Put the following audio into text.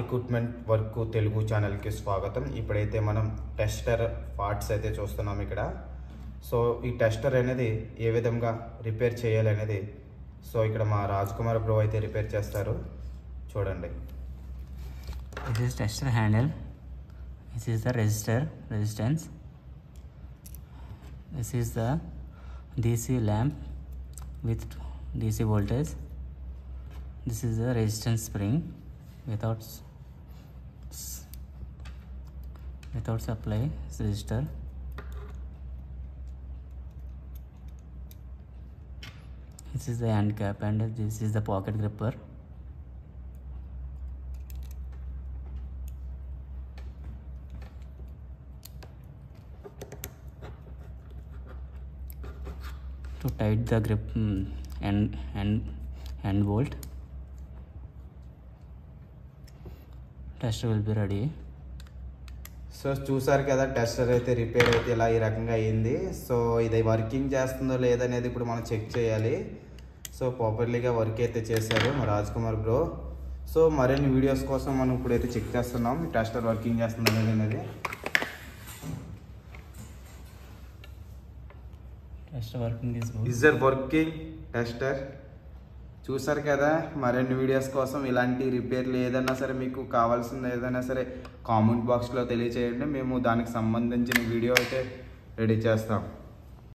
Equipment work Telugu ఛానల్కి స్వాగతం. ఇప్పుడైతే మనం టెస్టర్ పార్ట్స్ అయితే చూస్తున్నాం ఇక్కడ. సో ఈ టెస్టర్ అనేది ఏ విధంగా రిపేర్ చేయాలి అనేది సో ఇక్కడ మా రాజ్ కుమార్ బ్రో అయితే రిపేర్ చేస్తారు, చూడండి. This is tester handle. This is the resistance. This is the DC lamp with DC voltage. This is the resistance spring without supply resistor. This is the hand cap and this is the pocket gripper. To tight the grip and bolt, tester will be ready. So చూసారు కదా, tester అయితే repair అయితే ఇలా ఈ రకంగా అయ్యింది. So ఇది working చేస్తుందో లేదనేది ఇప్పుడు మనం చెక్ చేయాలి. సో ప్రాపర్లీగా వర్క్ అయితే చేశారు మా రాజ్ కుమార్ బ్రో. సో మరిన్ని వీడియోస్ కోసం మనం ఇప్పుడైతే చెక్ చేస్తున్నాం టెస్టర్ వర్కింగ్ చేస్తుందో లేదనేది. Tester working is good. Is there working tester? చూసారు కదా, మరిన్ని వీడియోస్ కోసం ఇలాంటి రిపేర్లు ఏదైనా సరే మీకు కావాల్సింది ఏదైనా సరే కామెంట్ బాక్స్లో తెలియచేయండి. మేము దానికి సంబంధించిన వీడియో అయితే రెడీ చేస్తాం.